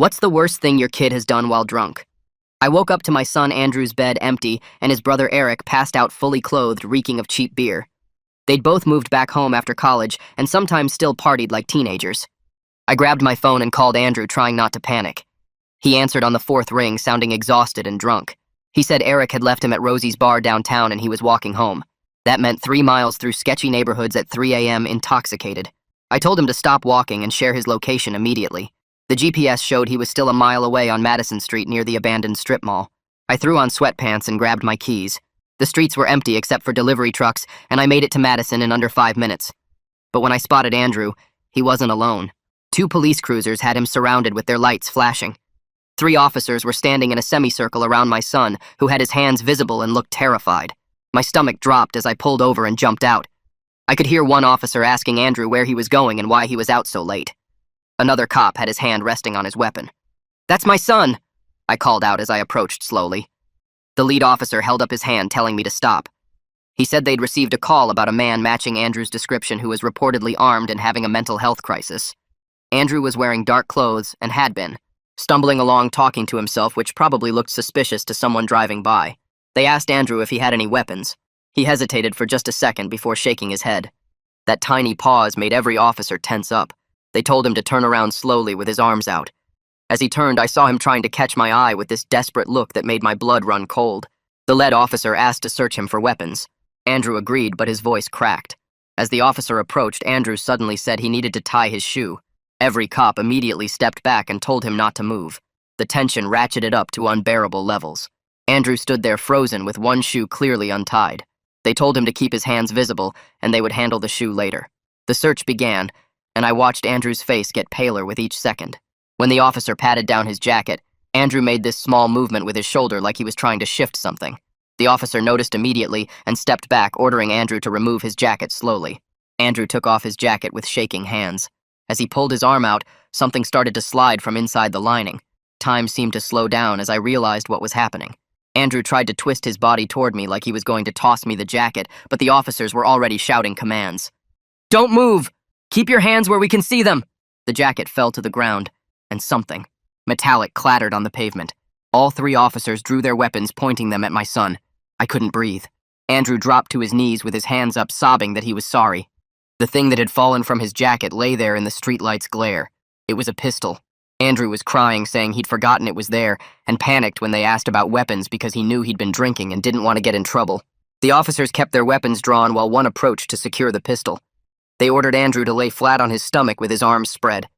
What's the worst thing your kid has done while drunk? I woke up to my son Andrew's bed empty and his brother Eric passed out fully clothed, reeking of cheap beer. They'd both moved back home after college and sometimes still partied like teenagers. I grabbed my phone and called Andrew, trying not to panic. He answered on the fourth ring, sounding exhausted and drunk. He said Eric had left him at Rosie's bar downtown and he was walking home. That meant 3 miles through sketchy neighborhoods at 3 a.m. intoxicated. I told him to stop walking and share his location immediately. The GPS showed he was still a mile away on Madison Street near the abandoned strip mall. I threw on sweatpants and grabbed my keys. The streets were empty except for delivery trucks, and I made it to Madison in under 5 minutes. But when I spotted Andrew, he wasn't alone. 2 police cruisers had him surrounded with their lights flashing. 3 officers were standing in a semicircle around my son, who had his hands visible and looked terrified. My stomach dropped as I pulled over and jumped out. I could hear one officer asking Andrew where he was going and why he was out so late. Another cop had his hand resting on his weapon. "That's my son," I called out as I approached slowly. The lead officer held up his hand, telling me to stop. He said they'd received a call about a man matching Andrew's description who was reportedly armed and having a mental health crisis. Andrew was wearing dark clothes and had been, stumbling along talking to himself, which probably looked suspicious to someone driving by. They asked Andrew if he had any weapons. He hesitated for just a second before shaking his head. That tiny pause made every officer tense up. They told him to turn around slowly with his arms out. As he turned, I saw him trying to catch my eye with this desperate look that made my blood run cold. The lead officer asked to search him for weapons. Andrew agreed, but his voice cracked. As the officer approached, Andrew suddenly said he needed to tie his shoe. Every cop immediately stepped back and told him not to move. The tension ratcheted up to unbearable levels. Andrew stood there frozen with one shoe clearly untied. They told him to keep his hands visible, and they would handle the shoe later. The search began, and I watched Andrew's face get paler with each second. When the officer patted down his jacket, Andrew made this small movement with his shoulder like he was trying to shift something. The officer noticed immediately and stepped back, ordering Andrew to remove his jacket slowly. Andrew took off his jacket with shaking hands. As he pulled his arm out, something started to slide from inside the lining. Time seemed to slow down as I realized what was happening. Andrew tried to twist his body toward me like he was going to toss me the jacket, but the officers were already shouting commands. "Don't move! Keep your hands where we can see them!" The jacket fell to the ground, and something metallic clattered on the pavement. All 3 officers drew their weapons, pointing them at my son. I couldn't breathe. Andrew dropped to his knees with his hands up, sobbing that he was sorry. The thing that had fallen from his jacket lay there in the streetlight's glare. It was a pistol. Andrew was crying, saying he'd forgotten it was there, and panicked when they asked about weapons because he knew he'd been drinking and didn't want to get in trouble. The officers kept their weapons drawn while one approached to secure the pistol. They ordered Andrew to lay flat on his stomach with his arms spread.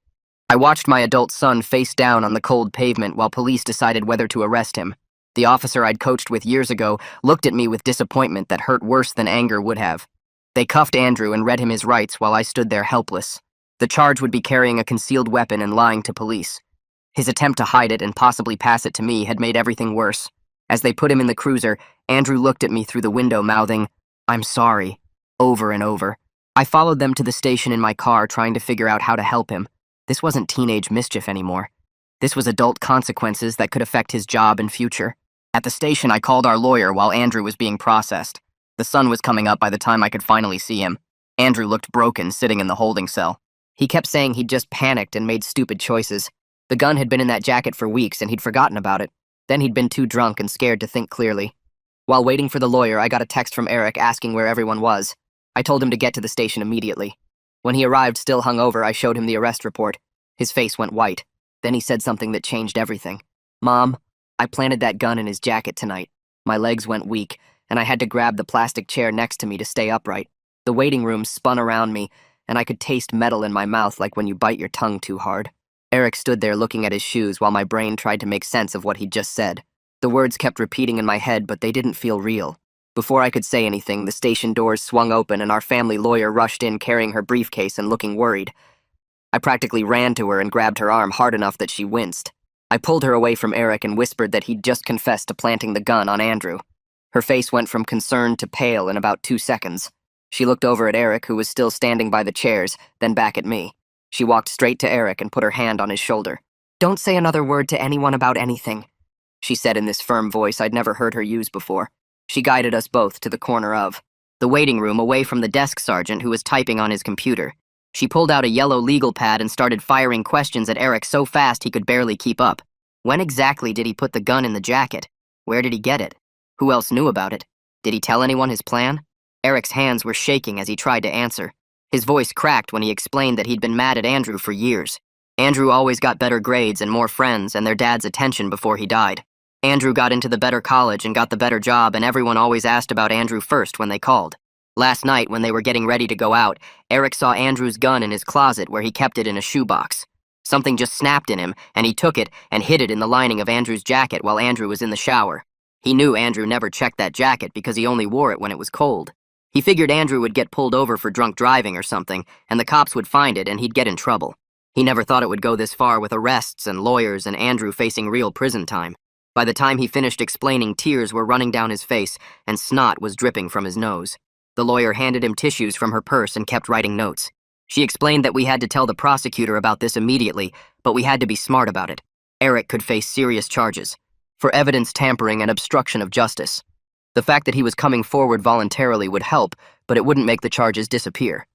I watched my adult son face down on the cold pavement while police decided whether to arrest him. The officer I'd coached with years ago looked at me with disappointment that hurt worse than anger would have. They cuffed Andrew and read him his rights while I stood there helpless. The charge would be carrying a concealed weapon and lying to police. His attempt to hide it and possibly pass it to me had made everything worse. As they put him in the cruiser, Andrew looked at me through the window, mouthing, "I'm sorry," over and over. I followed them to the station in my car, trying to figure out how to help him. This wasn't teenage mischief anymore. This was adult consequences that could affect his job and future. At the station, I called our lawyer while Andrew was being processed. The sun was coming up by the time I could finally see him. Andrew looked broken, sitting in the holding cell. He kept saying he'd just panicked and made stupid choices. The gun had been in that jacket for weeks and he'd forgotten about it. Then he'd been too drunk and scared to think clearly. While waiting for the lawyer, I got a text from Eric asking where everyone was. I told him to get to the station immediately. When he arrived still hungover, I showed him the arrest report. His face went white. Then he said something that changed everything. "Mom, I planted that gun in his jacket tonight. My legs went weak, and I had to grab the plastic chair next to me to stay upright. The waiting room spun around me, and I could taste metal in my mouth like when you bite your tongue too hard." Eric stood there looking at his shoes while my brain tried to make sense of what he'd just said. The words kept repeating in my head, but they didn't feel real. Before I could say anything, the station doors swung open and our family lawyer rushed in carrying her briefcase and looking worried. I practically ran to her and grabbed her arm hard enough that she winced. I pulled her away from Eric and whispered that he'd just confessed to planting the gun on Andrew. Her face went from concern to pale in about 2 seconds. She looked over at Eric, who was still standing by the chairs, then back at me. She walked straight to Eric and put her hand on his shoulder. "Don't say another word to anyone about anything," she said in this firm voice I'd never heard her use before. She guided us both to the corner of the waiting room, away from the desk sergeant who was typing on his computer. She pulled out a yellow legal pad and started firing questions at Eric so fast he could barely keep up. When exactly did he put the gun in the jacket? Where did he get it? Who else knew about it? Did he tell anyone his plan? Eric's hands were shaking as he tried to answer. His voice cracked when he explained that he'd been mad at Andrew for years. Andrew always got better grades and more friends and their dad's attention before he died. Andrew got into the better college and got the better job, and everyone always asked about Andrew first when they called. Last night, when they were getting ready to go out, Eric saw Andrew's gun in his closet where he kept it in a shoebox. Something just snapped in him, and he took it and hid it in the lining of Andrew's jacket while Andrew was in the shower. He knew Andrew never checked that jacket because he only wore it when it was cold. He figured Andrew would get pulled over for drunk driving or something, and the cops would find it and he'd get in trouble. He never thought it would go this far with arrests and lawyers and Andrew facing real prison time. By the time he finished explaining, tears were running down his face and snot was dripping from his nose. The lawyer handed him tissues from her purse and kept writing notes. She explained that we had to tell the prosecutor about this immediately, but we had to be smart about it. Eric could face serious charges for evidence tampering and obstruction of justice. The fact that he was coming forward voluntarily would help, but it wouldn't make the charges disappear.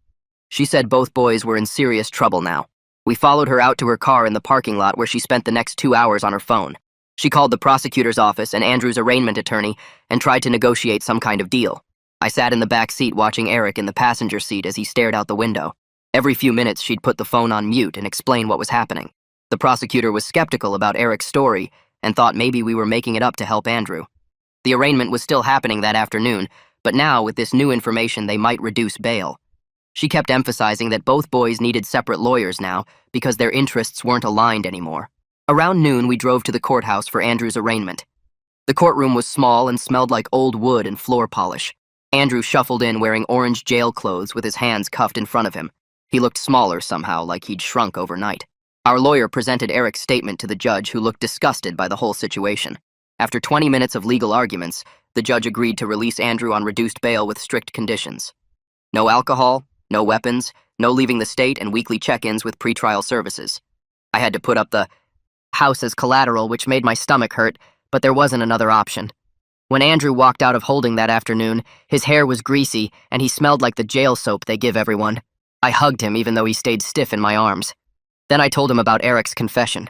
She said both boys were in serious trouble now. We followed her out to her car in the parking lot where she spent the next 2 hours on her phone. She called the prosecutor's office and Andrew's arraignment attorney and tried to negotiate some kind of deal. I sat in the back seat watching Eric in the passenger seat as he stared out the window. Every few minutes she'd put the phone on mute and explain what was happening. The prosecutor was skeptical about Eric's story and thought maybe we were making it up to help Andrew. The arraignment was still happening that afternoon, but now with this new information they might reduce bail. She kept emphasizing that both boys needed separate lawyers now because their interests weren't aligned anymore. Around noon, we drove to the courthouse for Andrew's arraignment. The courtroom was small and smelled like old wood and floor polish. Andrew shuffled in wearing orange jail clothes with his hands cuffed in front of him. He looked smaller somehow, like he'd shrunk overnight. Our lawyer presented Eric's statement to the judge, who looked disgusted by the whole situation. After 20 minutes of legal arguments, the judge agreed to release Andrew on reduced bail with strict conditions. No alcohol, no weapons, no leaving the state, and weekly check-ins with pretrial services. I had to put up the house as collateral, which made my stomach hurt, but there wasn't another option. When Andrew walked out of holding that afternoon, his hair was greasy and he smelled like the jail soap they give everyone. I hugged him even though he stayed stiff in my arms. Then I told him about Eric's confession.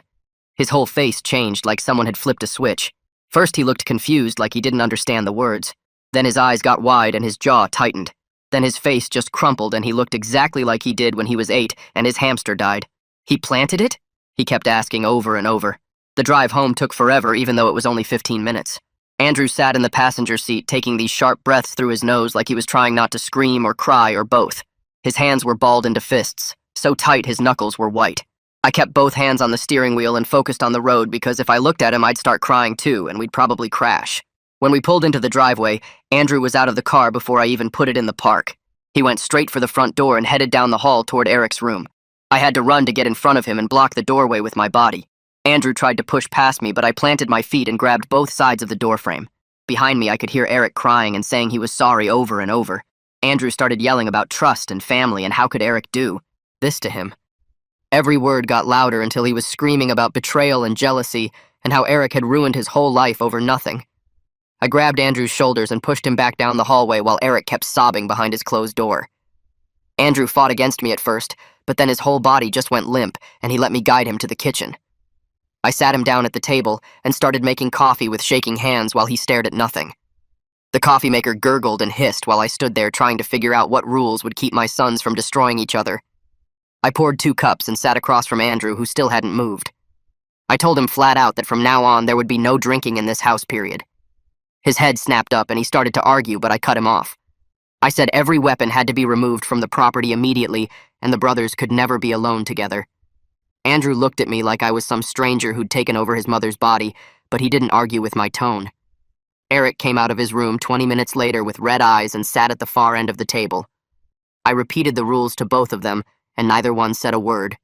His whole face changed like someone had flipped a switch. First he looked confused like he didn't understand the words. Then his eyes got wide and his jaw tightened. Then his face just crumpled and he looked exactly like he did when he was 8 and his hamster died. He planted it? He kept asking over and over. The drive home took forever, even though it was only 15 minutes. Andrew sat in the passenger seat, taking these sharp breaths through his nose like he was trying not to scream or cry or both. His hands were balled into fists, so tight his knuckles were white. I kept both hands on the steering wheel and focused on the road because if I looked at him, I'd start crying too, and we'd probably crash. When we pulled into the driveway, Andrew was out of the car before I even put it in the park. He went straight for the front door and headed down the hall toward Eric's room. I had to run to get in front of him and block the doorway with my body. Andrew tried to push past me, but I planted my feet and grabbed both sides of the doorframe. Behind me, I could hear Eric crying and saying he was sorry over and over. Andrew started yelling about trust and family and how could Eric do this to him. Every word got louder until he was screaming about betrayal and jealousy and how Eric had ruined his whole life over nothing. I grabbed Andrew's shoulders and pushed him back down the hallway while Eric kept sobbing behind his closed door. Andrew fought against me at first, but then his whole body just went limp and he let me guide him to the kitchen. I sat him down at the table and started making coffee with shaking hands while he stared at nothing. The coffee maker gurgled and hissed while I stood there trying to figure out what rules would keep my sons from destroying each other. I poured 2 cups and sat across from Andrew, who still hadn't moved. I told him flat out that from now on there would be no drinking in this house, period. His head snapped up and he started to argue, but I cut him off. I said every weapon had to be removed from the property immediately and the brothers could never be alone together. Andrew looked at me like I was some stranger who'd taken over his mother's body, but he didn't argue with my tone. Eric came out of his room 20 minutes later with red eyes and sat at the far end of the table. I repeated the rules to both of them, and neither one said a word.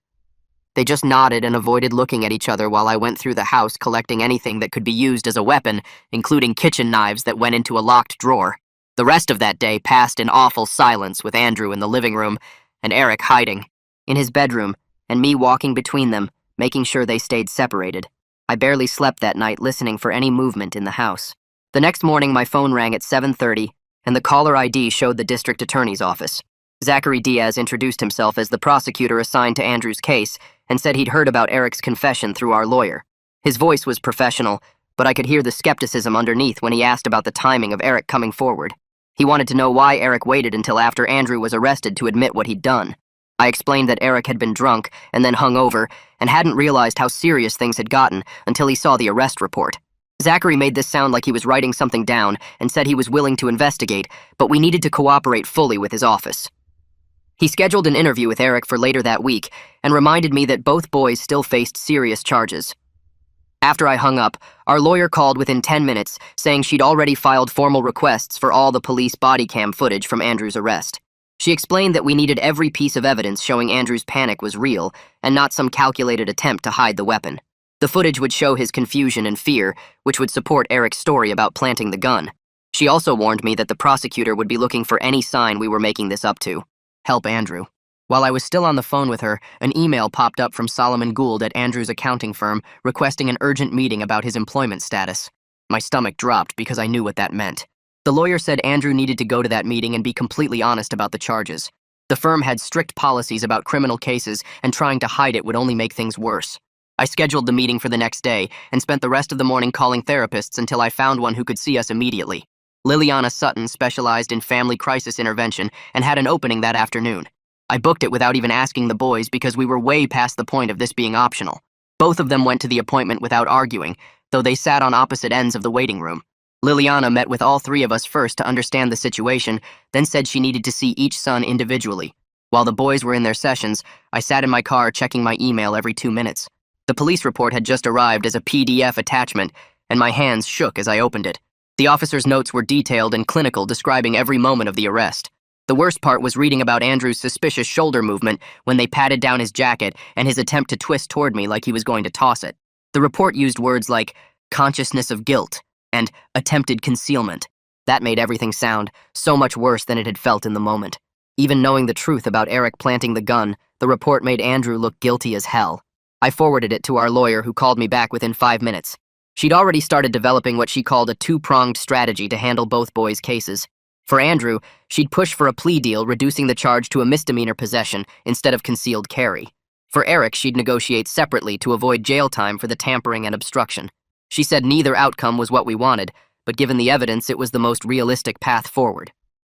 They just nodded and avoided looking at each other while I went through the house collecting anything that could be used as a weapon, including kitchen knives that went into a locked drawer. The rest of that day passed in awful silence with Andrew in the living room and Eric hiding in his bedroom and me walking between them, making sure they stayed separated. I barely slept that night listening for any movement in the house. The next morning my phone rang at 7:30 and the caller ID showed the district attorney's office. Zachary Diaz introduced himself as the prosecutor assigned to Andrew's case and said he'd heard about Eric's confession through our lawyer. His voice was professional, but I could hear the skepticism underneath when he asked about the timing of Eric coming forward. He wanted to know why Eric waited until after Andrew was arrested to admit what he'd done. I explained that Eric had been drunk and then hung over and hadn't realized how serious things had gotten until he saw the arrest report. Zachary made this sound like he was writing something down and said he was willing to investigate, but we needed to cooperate fully with his office. He scheduled an interview with Eric for later that week and reminded me that both boys still faced serious charges. After I hung up, our lawyer called within 10 minutes, saying she'd already filed formal requests for all the police body cam footage from Andrew's arrest. She explained that we needed every piece of evidence showing Andrew's panic was real and not some calculated attempt to hide the weapon. The footage would show his confusion and fear, which would support Eric's story about planting the gun. She also warned me that the prosecutor would be looking for any sign we were making this up to. Help Andrew. While I was still on the phone with her, an email popped up from Solomon Gould at Andrew's accounting firm requesting an urgent meeting about his employment status. My stomach dropped because I knew what that meant. The lawyer said Andrew needed to go to that meeting and be completely honest about the charges. The firm had strict policies about criminal cases, and trying to hide it would only make things worse. I scheduled the meeting for the next day and spent the rest of the morning calling therapists until I found one who could see us immediately. Liliana Sutton specialized in family crisis intervention and had an opening that afternoon. I booked it without even asking the boys because we were way past the point of this being optional. Both of them went to the appointment without arguing, though they sat on opposite ends of the waiting room. Liliana met with all three of us first to understand the situation, then said she needed to see each son individually. While the boys were in their sessions, I sat in my car checking my email every 2 minutes. The police report had just arrived as a PDF attachment, and my hands shook as I opened it. The officer's notes were detailed and clinical, describing every moment of the arrest. The worst part was reading about Andrew's suspicious shoulder movement when they patted down his jacket and his attempt to twist toward me like he was going to toss it. The report used words like consciousness of guilt and attempted concealment. That made everything sound so much worse than it had felt in the moment. Even knowing the truth about Eric planting the gun, the report made Andrew look guilty as hell. I forwarded it to our lawyer, who called me back within 5 minutes. She'd already started developing what she called a two-pronged strategy to handle both boys' cases. For Andrew, she'd push for a plea deal, reducing the charge to a misdemeanor possession instead of concealed carry. For Eric, she'd negotiate separately to avoid jail time for the tampering and obstruction. She said neither outcome was what we wanted, but given the evidence, it was the most realistic path forward.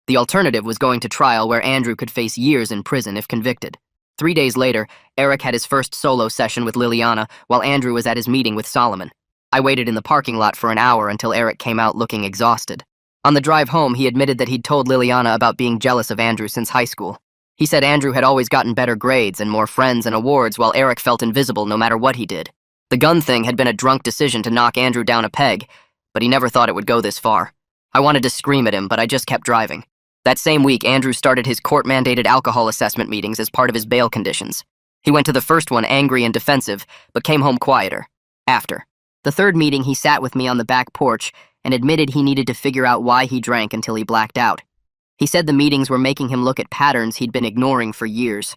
The alternative was going to trial, where Andrew could face years in prison if convicted. 3 days later, Eric had his first solo session with Liliana while Andrew was at his meeting with Solomon. I waited in the parking lot for an hour until Eric came out looking exhausted. On the drive home, he admitted that he'd told Liliana about being jealous of Andrew since high school. He said Andrew had always gotten better grades and more friends and awards, while Eric felt invisible no matter what he did. The gun thing had been a drunk decision to knock Andrew down a peg, but he never thought it would go this far. I wanted to scream at him, but I just kept driving. That same week, Andrew started his court-mandated alcohol assessment meetings as part of his bail conditions. He went to the first one angry and defensive, but came home quieter. After the third meeting, he sat with me on the back porch and admitted he needed to figure out why he drank until he blacked out. He said the meetings were making him look at patterns he'd been ignoring for years.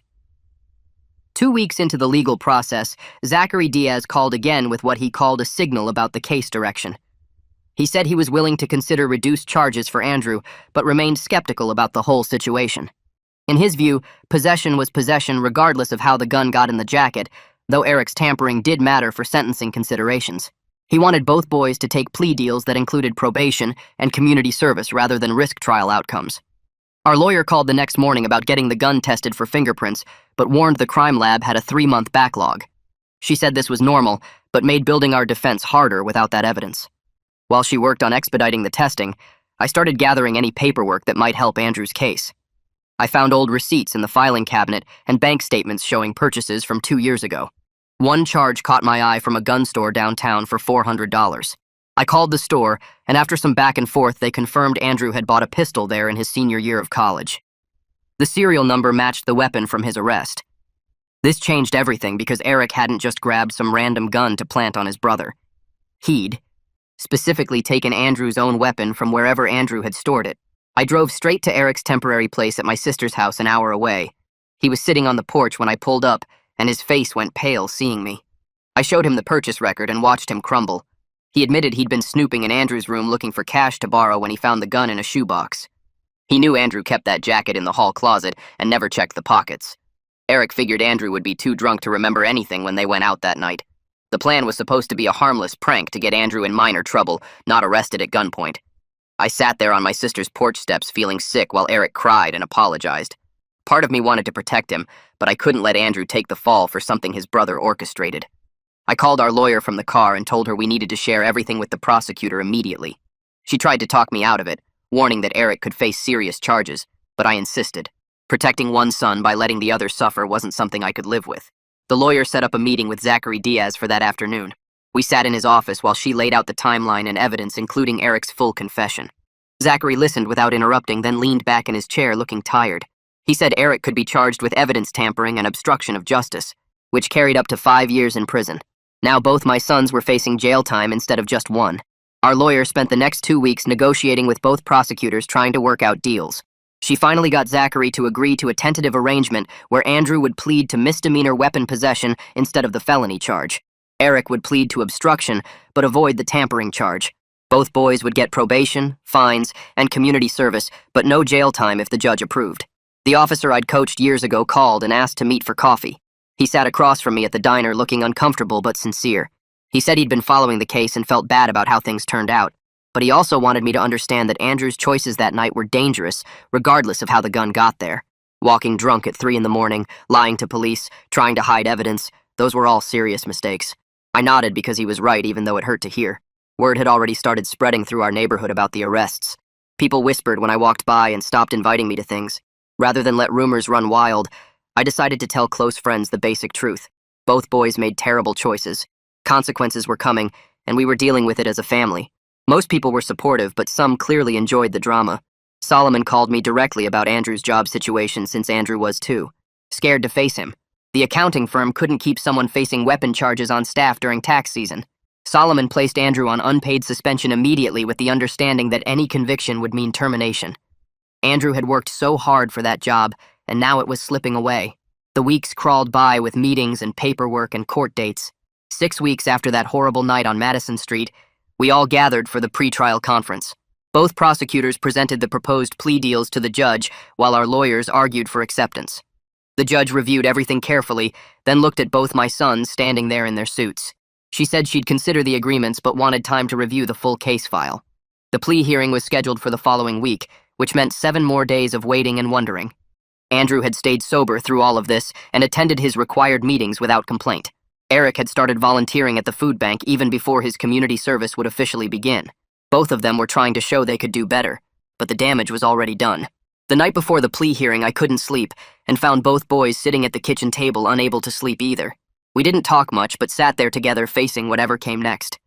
2 weeks into the legal process, Zachary Diaz called again with what he called a signal about the case direction. He said he was willing to consider reduced charges for Andrew, but remained skeptical about the whole situation. In his view, possession was possession regardless of how the gun got in the jacket, though Eric's tampering did matter for sentencing considerations. He wanted both boys to take plea deals that included probation and community service rather than risk trial outcomes. Our lawyer called the next morning about getting the gun tested for fingerprints, but warned the crime lab had a 3-month backlog. She said this was normal, but made building our defense harder without that evidence. While she worked on expediting the testing, I started gathering any paperwork that might help Andrew's case. I found old receipts in the filing cabinet and bank statements showing purchases from 2 years ago. One charge caught my eye from a gun store downtown for $400. I called the store, and after some back and forth, they confirmed Andrew had bought a pistol there in his senior year of college. The serial number matched the weapon from his arrest. This changed everything because Eric hadn't just grabbed some random gun to plant on his brother. He'd specifically taken Andrew's own weapon from wherever Andrew had stored it. I drove straight to Eric's temporary place at my sister's house an hour away. He was sitting on the porch when I pulled up, and his face went pale seeing me. I showed him the purchase record and watched him crumble. He admitted he'd been snooping in Andrew's room looking for cash to borrow when he found the gun in a shoebox. He knew Andrew kept that jacket in the hall closet and never checked the pockets. Eric figured Andrew would be too drunk to remember anything when they went out that night. The plan was supposed to be a harmless prank to get Andrew in minor trouble, not arrested at gunpoint. I sat there on my sister's porch steps feeling sick while Eric cried and apologized. Part of me wanted to protect him, but I couldn't let Andrew take the fall for something his brother orchestrated. I called our lawyer from the car and told her we needed to share everything with the prosecutor immediately. She tried to talk me out of it, warning that Eric could face serious charges, but I insisted. Protecting one son by letting the other suffer wasn't something I could live with. The lawyer set up a meeting with Zachary Diaz for that afternoon. We sat in his office while she laid out the timeline and evidence, including Eric's full confession. Zachary listened without interrupting, then leaned back in his chair looking tired. He said Eric could be charged with evidence tampering and obstruction of justice, which carried up to 5 years in prison. Now both my sons were facing jail time instead of just one. Our lawyer spent the next 2 weeks negotiating with both prosecutors trying to work out deals. She finally got Zachary to agree to a tentative arrangement where Andrew would plead to misdemeanor weapon possession instead of the felony charge. Eric would plead to obstruction, but avoid the tampering charge. Both boys would get probation, fines, and community service, but no jail time if the judge approved. The officer I'd coached years ago called and asked to meet for coffee. He sat across from me at the diner looking uncomfortable but sincere. He said he'd been following the case and felt bad about how things turned out, but he also wanted me to understand that Andrew's choices that night were dangerous, regardless of how the gun got there. Walking drunk at 3 in the morning, lying to police, trying to hide evidence, those were all serious mistakes. I nodded because he was right, even though it hurt to hear. Word had already started spreading through our neighborhood about the arrests. People whispered when I walked by and stopped inviting me to things. Rather than let rumors run wild, I decided to tell close friends the basic truth. Both boys made terrible choices. Consequences were coming, and we were dealing with it as a family. Most people were supportive, but some clearly enjoyed the drama. Solomon called me directly about Andrew's job situation since Andrew was too. Scared to face him. The accounting firm couldn't keep someone facing weapon charges on staff during tax season. Solomon placed Andrew on unpaid suspension immediately with the understanding that any conviction would mean termination. Andrew had worked so hard for that job, and now it was slipping away. The weeks crawled by with meetings and paperwork and court dates. 6 weeks after that horrible night on Madison Street, we all gathered for the pretrial conference. Both prosecutors presented the proposed plea deals to the judge while our lawyers argued for acceptance. The judge reviewed everything carefully, then looked at both my sons standing there in their suits. She said she'd consider the agreements but wanted time to review the full case file. The plea hearing was scheduled for the following week, which meant 7 more days of waiting and wondering. Andrew had stayed sober through all of this and attended his required meetings without complaint. Eric had started volunteering at the food bank even before his community service would officially begin. Both of them were trying to show they could do better, but the damage was already done. The night before the plea hearing, I couldn't sleep and found both boys sitting at the kitchen table unable to sleep either. We didn't talk much, but sat there together facing whatever came next.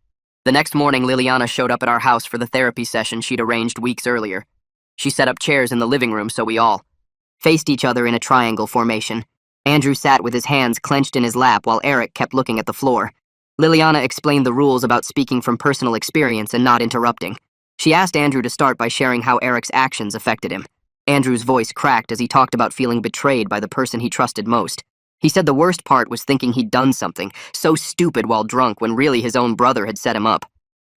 The next morning, Liliana showed up at our house for the therapy session she'd arranged weeks earlier. She set up chairs in the living room so we all faced each other in a triangle formation. Andrew sat with his hands clenched in his lap while Eric kept looking at the floor. Liliana explained the rules about speaking from personal experience and not interrupting. She asked Andrew to start by sharing how Eric's actions affected him. Andrew's voice cracked as he talked about feeling betrayed by the person he trusted most. He said the worst part was thinking he'd done something so stupid while drunk when really his own brother had set him up.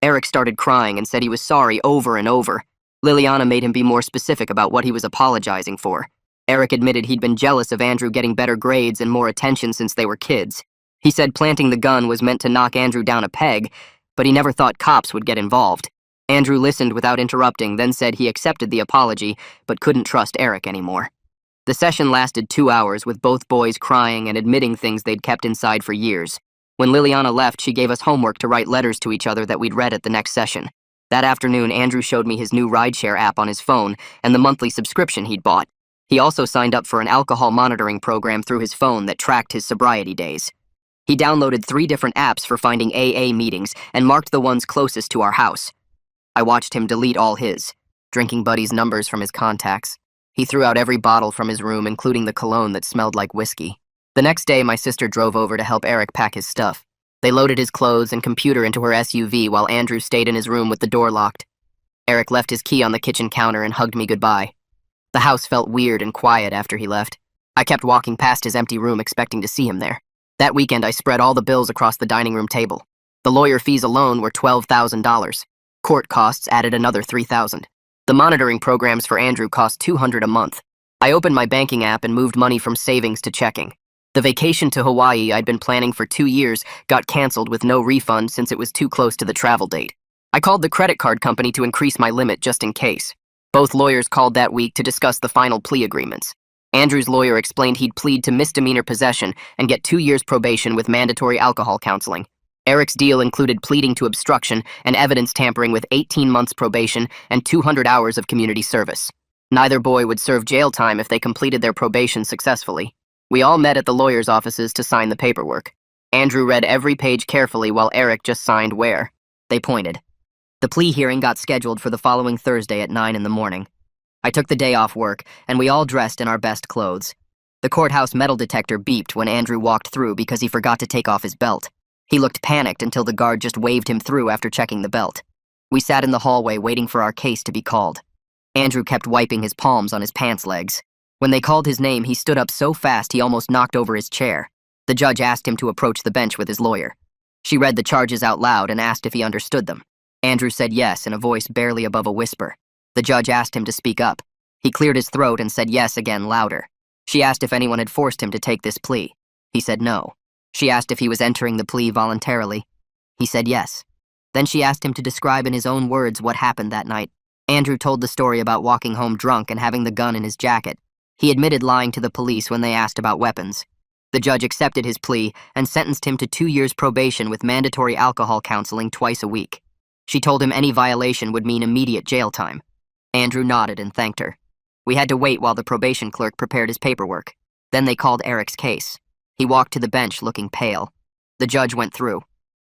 Eric started crying and said he was sorry over and over. Liliana made him be more specific about what he was apologizing for. Eric admitted he'd been jealous of Andrew getting better grades and more attention since they were kids. He said planting the gun was meant to knock Andrew down a peg, but he never thought cops would get involved. Andrew listened without interrupting, then said he accepted the apology, but couldn't trust Eric anymore. The session lasted 2 hours, with both boys crying and admitting things they'd kept inside for years. When Liliana left, she gave us homework to write letters to each other that we'd read at the next session. That afternoon, Andrew showed me his new rideshare app on his phone and the monthly subscription he'd bought. He also signed up for an alcohol monitoring program through his phone that tracked his sobriety days. He downloaded 3 different apps for finding AA meetings and marked the ones closest to our house. I watched him delete all his drinking buddies' numbers from his contacts. He threw out every bottle from his room, including the cologne that smelled like whiskey. The next day, my sister drove over to help Eric pack his stuff. They loaded his clothes and computer into her SUV while Andrew stayed in his room with the door locked. Eric left his key on the kitchen counter and hugged me goodbye. The house felt weird and quiet after he left. I kept walking past his empty room expecting to see him there. That weekend, I spread all the bills across the dining room table. The lawyer fees alone were $12,000. Court costs added another $3,000. The monitoring programs for Andrew cost $200 a month. I opened my banking app and moved money from savings to checking. The vacation to Hawaii I'd been planning for 2 years got canceled with no refund since it was too close to the travel date. I called the credit card company to increase my limit just in case. Both lawyers called that week to discuss the final plea agreements. Andrew's lawyer explained he'd plead to misdemeanor possession and get 2 years probation with mandatory alcohol counseling. Eric's deal included pleading to obstruction and evidence tampering with 18 months probation and 200 hours of community service. Neither boy would serve jail time if they completed their probation successfully. We all met at the lawyer's offices to sign the paperwork. Andrew read every page carefully while Eric just signed where. They pointed. The plea hearing got scheduled for the following Thursday at 9 in the morning. I took the day off work, and we all dressed in our best clothes. The courthouse metal detector beeped when Andrew walked through because he forgot to take off his belt. He looked panicked until the guard just waved him through after checking the belt. We sat in the hallway waiting for our case to be called. Andrew kept wiping his palms on his pants legs. When they called his name, he stood up so fast he almost knocked over his chair. The judge asked him to approach the bench with his lawyer. She read the charges out loud and asked if he understood them. Andrew said yes in a voice barely above a whisper. The judge asked him to speak up. He cleared his throat and said yes again louder. She asked if anyone had forced him to take this plea. He said no. She asked if he was entering the plea voluntarily. He said yes. Then she asked him to describe in his own words what happened that night. Andrew told the story about walking home drunk and having the gun in his jacket. He admitted lying to the police when they asked about weapons. The judge accepted his plea and sentenced him to 2 years probation with mandatory alcohol counseling twice a week. She told him any violation would mean immediate jail time. Andrew nodded and thanked her. We had to wait while the probation clerk prepared his paperwork. Then they called Eric's case. He walked to the bench looking pale. The judge went through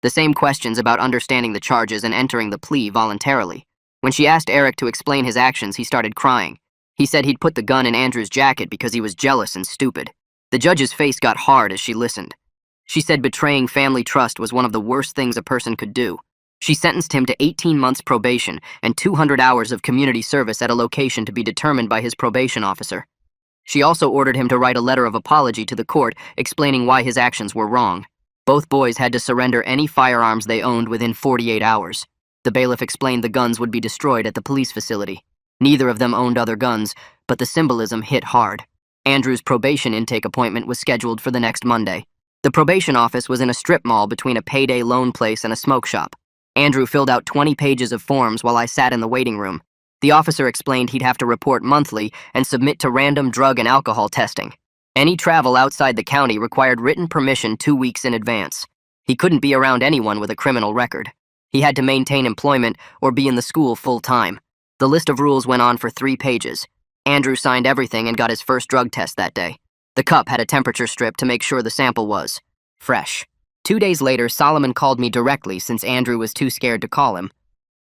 the same questions about understanding the charges and entering the plea voluntarily. When she asked Eric to explain his actions, he started crying. He said he'd put the gun in Andrew's jacket because he was jealous and stupid. The judge's face got hard as she listened. She said betraying family trust was one of the worst things a person could do. She sentenced him to 18 months probation and 200 hours of community service at a location to be determined by his probation officer. She also ordered him to write a letter of apology to the court explaining why his actions were wrong. Both boys had to surrender any firearms they owned within 48 hours. The bailiff explained the guns would be destroyed at the police facility. Neither of them owned other guns, but the symbolism hit hard. Andrew's probation intake appointment was scheduled for the next Monday. The probation office was in a strip mall between a payday loan place and a smoke shop. Andrew filled out 20 pages of forms while I sat in the waiting room. The officer explained he'd have to report monthly and submit to random drug and alcohol testing. Any travel outside the county required written permission 2 weeks in advance. He couldn't be around anyone with a criminal record. He had to maintain employment or be in the school full-time. The list of rules went on for 3 pages. Andrew signed everything and got his first drug test that day. The cup had a temperature strip to make sure the sample was fresh. 2 days later, Solomon called me directly since Andrew was too scared to call him.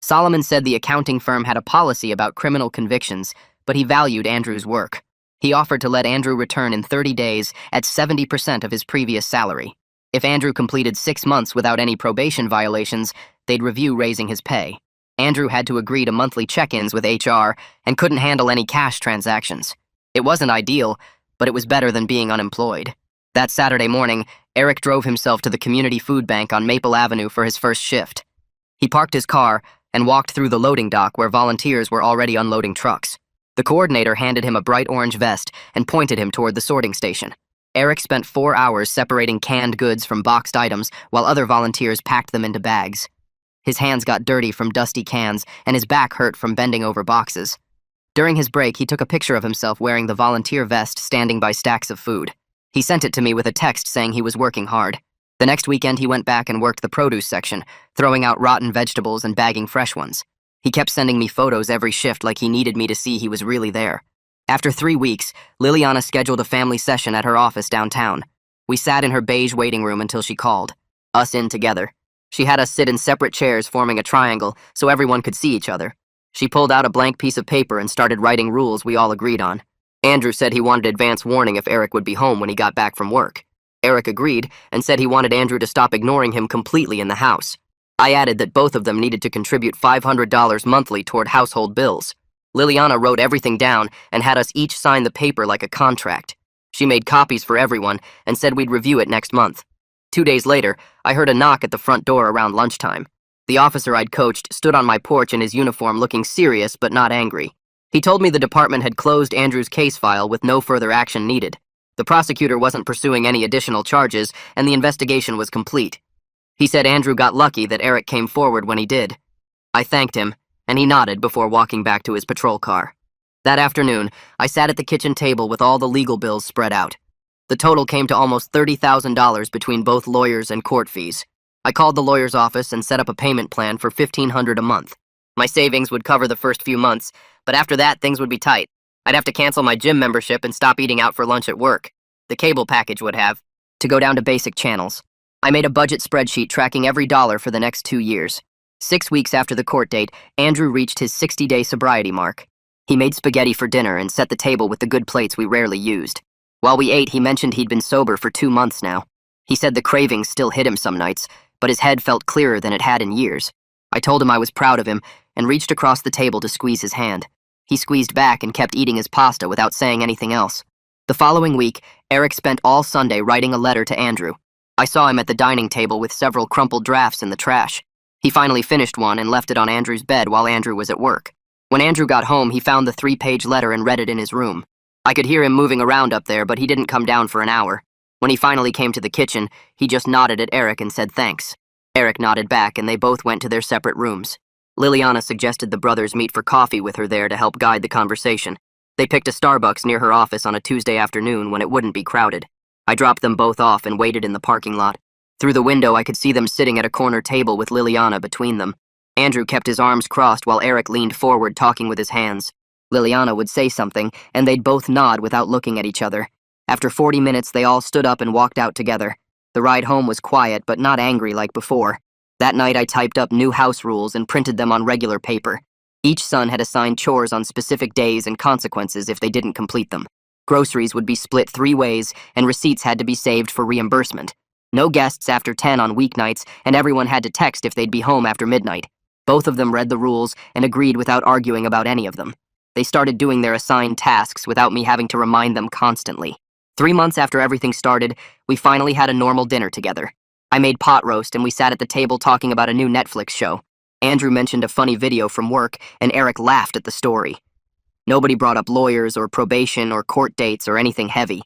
Solomon said the accounting firm had a policy about criminal convictions, but he valued Andrew's work. He offered to let Andrew return in 30 days at 70% of his previous salary. If Andrew completed 6 months without any probation violations, they'd review raising his pay. Andrew had to agree to monthly check-ins with HR and couldn't handle any cash transactions. It wasn't ideal, but it was better than being unemployed. That Saturday morning, Eric drove himself to the community food bank on Maple Avenue for his first shift. He parked his car and walked through the loading dock where volunteers were already unloading trucks. The coordinator handed him a bright orange vest and pointed him toward the sorting station. Eric spent 4 hours separating canned goods from boxed items while other volunteers packed them into bags. His hands got dirty from dusty cans and his back hurt from bending over boxes. During his break, he took a picture of himself wearing the volunteer vest standing by stacks of food. He sent it to me with a text saying he was working hard. The next weekend, he went back and worked the produce section, throwing out rotten vegetables and bagging fresh ones. He kept sending me photos every shift like he needed me to see he was really there. After 3 weeks, Liliana scheduled a family session at her office downtown. We sat in her beige waiting room until she called us in together. She had us sit in separate chairs forming a triangle so everyone could see each other. She pulled out a blank piece of paper and started writing rules we all agreed on. Andrew said he wanted advance warning if Eric would be home when he got back from work. Eric agreed and said he wanted Andrew to stop ignoring him completely in the house. I added that both of them needed to contribute $500 monthly toward household bills. Liliana wrote everything down and had us each sign the paper like a contract. She made copies for everyone and said we'd review it next month. 2 days later, I heard a knock at the front door around lunchtime. The officer I'd coached stood on my porch in his uniform looking serious but not angry. He told me the department had closed Andrew's case file with no further action needed. The prosecutor wasn't pursuing any additional charges, and the investigation was complete. He said Andrew got lucky that Eric came forward when he did. I thanked him, and he nodded before walking back to his patrol car. That afternoon, I sat at the kitchen table with all the legal bills spread out. The total came to almost $30,000 between both lawyers and court fees. I called the lawyer's office and set up a payment plan for $1,500 a month. My savings would cover the first few months, but after that, things would be tight. I'd have to cancel my gym membership and stop eating out for lunch at work. The cable package would have to go down to basic channels. I made a budget spreadsheet tracking every dollar for the next 2 years. 6 weeks after the court date, Andrew reached his 60-day sobriety mark. He made spaghetti for dinner and set the table with the good plates we rarely used. While we ate, he mentioned he'd been sober for 2 months now. He said the cravings still hit him some nights, but his head felt clearer than it had in years. I told him I was proud of him and reached across the table to squeeze his hand. He squeezed back and kept eating his pasta without saying anything else. The following week, Eric spent all Sunday writing a letter to Andrew. I saw him at the dining table with several crumpled drafts in the trash. He finally finished one and left it on Andrew's bed while Andrew was at work. When Andrew got home, he found the 3-page letter and read it in his room. I could hear him moving around up there, but he didn't come down for an hour. When he finally came to the kitchen, he just nodded at Eric and said thanks. Eric nodded back, and they both went to their separate rooms. Liliana suggested the brothers meet for coffee with her there to help guide the conversation. They picked a Starbucks near her office on a Tuesday afternoon when it wouldn't be crowded. I dropped them both off and waited in the parking lot. Through the window, I could see them sitting at a corner table with Liliana between them. Andrew kept his arms crossed while Eric leaned forward talking with his hands. Liliana would say something, and they'd both nod without looking at each other. After 40 minutes, they all stood up and walked out together. The ride home was quiet, but not angry like before. That night, I typed up new house rules and printed them on regular paper. Each son had assigned chores on specific days and consequences if they didn't complete them. Groceries would be split 3 ways, and receipts had to be saved for reimbursement. No guests after 10 on weeknights, and everyone had to text if they'd be home after midnight. Both of them read the rules and agreed without arguing about any of them. They started doing their assigned tasks without me having to remind them constantly. 3 months after everything started, we finally had a normal dinner together. I made pot roast and we sat at the table talking about a new Netflix show. Andrew mentioned a funny video from work, and Eric laughed at the story. Nobody brought up lawyers or probation or court dates or anything heavy.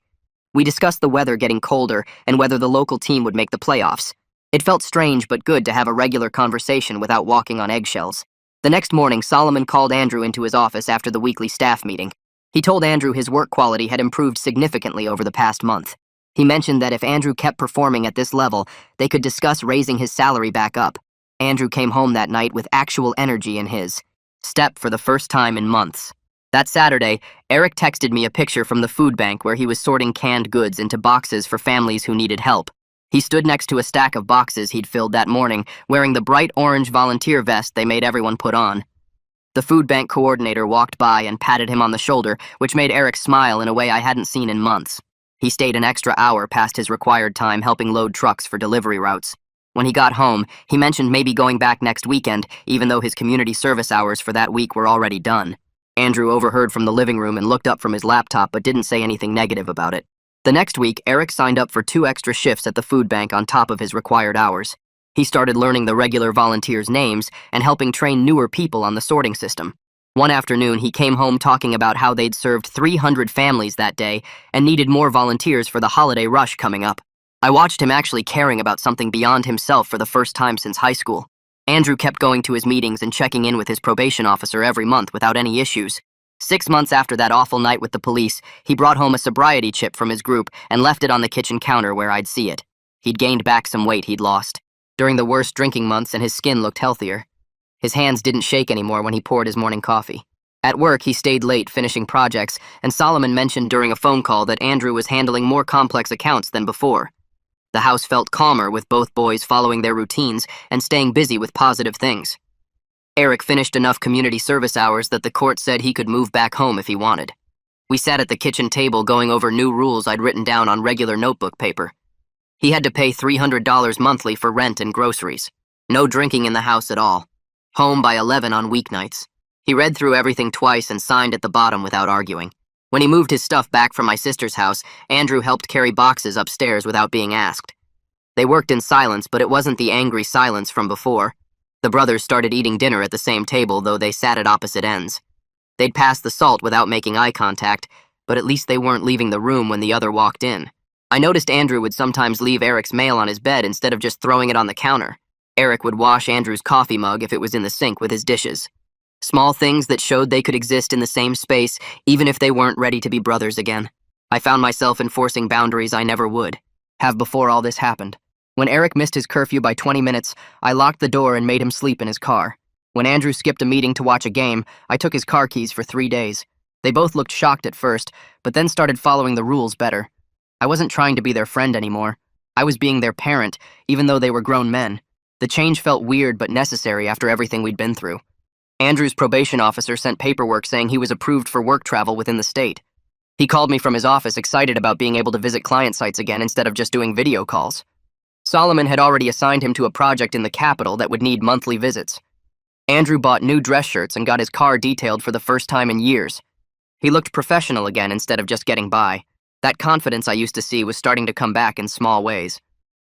We discussed the weather getting colder and whether the local team would make the playoffs. It felt strange but good to have a regular conversation without walking on eggshells. The next morning, Solomon called Andrew into his office after the weekly staff meeting. He told Andrew his work quality had improved significantly over the past month. He mentioned that if Andrew kept performing at this level, they could discuss raising his salary back up. Andrew came home that night with actual energy in his step for the first time in months. That Saturday, Eric texted me a picture from the food bank where he was sorting canned goods into boxes for families who needed help. He stood next to a stack of boxes he'd filled that morning, wearing the bright orange volunteer vest they made everyone put on. The food bank coordinator walked by and patted him on the shoulder, which made Eric smile in a way I hadn't seen in months. He stayed an extra hour past his required time helping load trucks for delivery routes. When he got home, he mentioned maybe going back next weekend, even though his community service hours for that week were already done. Andrew overheard from the living room and looked up from his laptop but didn't say anything negative about it. The next week, Eric signed up for 2 extra shifts at the food bank on top of his required hours. He started learning the regular volunteers' names and helping train newer people on the sorting system. One afternoon, he came home talking about how they'd served 300 families that day and needed more volunteers for the holiday rush coming up. I watched him actually caring about something beyond himself for the first time since high school. Andrew kept going to his meetings and checking in with his probation officer every month without any issues. 6 months after that awful night with the police, he brought home a sobriety chip from his group and left it on the kitchen counter where I'd see it. He'd gained back some weight he'd lost during the worst drinking months, and his skin looked healthier. His hands didn't shake anymore when he poured his morning coffee. At work, he stayed late finishing projects, and Solomon mentioned during a phone call that Andrew was handling more complex accounts than before. The house felt calmer with both boys following their routines and staying busy with positive things. Eric finished enough community service hours that the court said he could move back home if he wanted. We sat at the kitchen table going over new rules I'd written down on regular notebook paper. He had to pay $300 monthly for rent and groceries. No drinking in the house at all. Home by 11 on weeknights. He read through everything twice and signed at the bottom without arguing. When he moved his stuff back from my sister's house, Andrew helped carry boxes upstairs without being asked. They worked in silence, but it wasn't the angry silence from before. The brothers started eating dinner at the same table, though they sat at opposite ends. They'd pass the salt without making eye contact, but at least they weren't leaving the room when the other walked in. I noticed Andrew would sometimes leave Eric's mail on his bed instead of just throwing it on the counter. Eric would wash Andrew's coffee mug if it was in the sink with his dishes. Small things that showed they could exist in the same space, even if they weren't ready to be brothers again. I found myself enforcing boundaries I never would have before all this happened. When Eric missed his curfew by 20 minutes, I locked the door and made him sleep in his car. When Andrew skipped a meeting to watch a game, I took his car keys for 3 days. They both looked shocked at first, but then started following the rules better. I wasn't trying to be their friend anymore. I was being their parent, even though they were grown men. The change felt weird but necessary after everything we'd been through. Andrew's probation officer sent paperwork saying he was approved for work travel within the state. He called me from his office excited about being able to visit client sites again instead of just doing video calls. Solomon had already assigned him to a project in the capital that would need monthly visits. Andrew bought new dress shirts and got his car detailed for the first time in years. He looked professional again instead of just getting by. That confidence I used to see was starting to come back in small ways.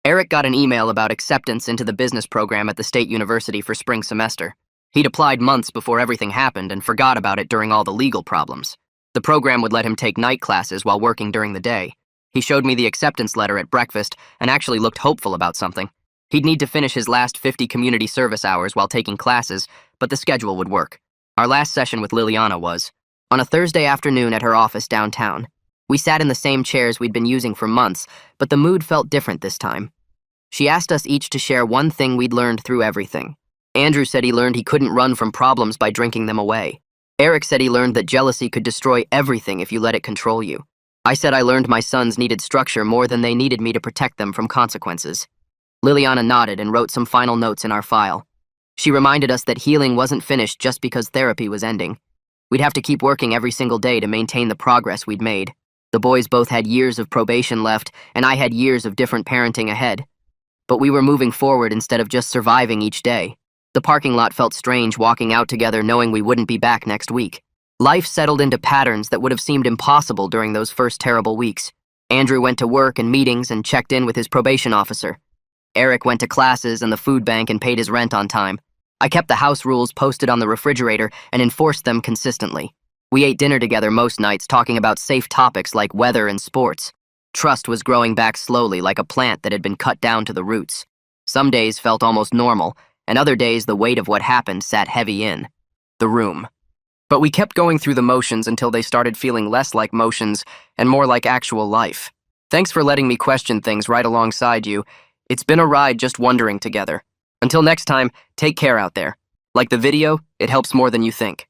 Eric got an email about acceptance into the business program at the state university for spring semester. He'd applied months before everything happened and forgot about it during all the legal problems. The program would let him take night classes while working during the day. He showed me the acceptance letter at breakfast and actually looked hopeful about something. He'd need to finish his last 50 community service hours while taking classes, but the schedule would work. Our last session with Liliana was on a Thursday afternoon at her office downtown. We sat in the same chairs we'd been using for months, but the mood felt different this time. She asked us each to share one thing we'd learned through everything. Andrew said he learned he couldn't run from problems by drinking them away. Eric said he learned that jealousy could destroy everything if you let it control you. I said I learned my sons needed structure more than they needed me to protect them from consequences. Liliana nodded and wrote some final notes in our file. She reminded us that healing wasn't finished just because therapy was ending. We'd have to keep working every single day to maintain the progress we'd made. The boys both had years of probation left, and I had years of different parenting ahead. But we were moving forward instead of just surviving each day. The parking lot felt strange walking out together knowing we wouldn't be back next week. Life settled into patterns that would have seemed impossible during those first terrible weeks. Andrew went to work and meetings and checked in with his probation officer. Eric went to classes and the food bank and paid his rent on time. I kept the house rules posted on the refrigerator and enforced them consistently. We ate dinner together most nights, talking about safe topics like weather and sports. Trust was growing back slowly, like a plant that had been cut down to the roots. Some days felt almost normal, and other days the weight of what happened sat heavy in the room. But we kept going through the motions until they started feeling less like motions and more like actual life. Thanks for letting me question things right alongside you. It's been a ride just wondering together. Until next time, take care out there. Like the video, it helps more than you think.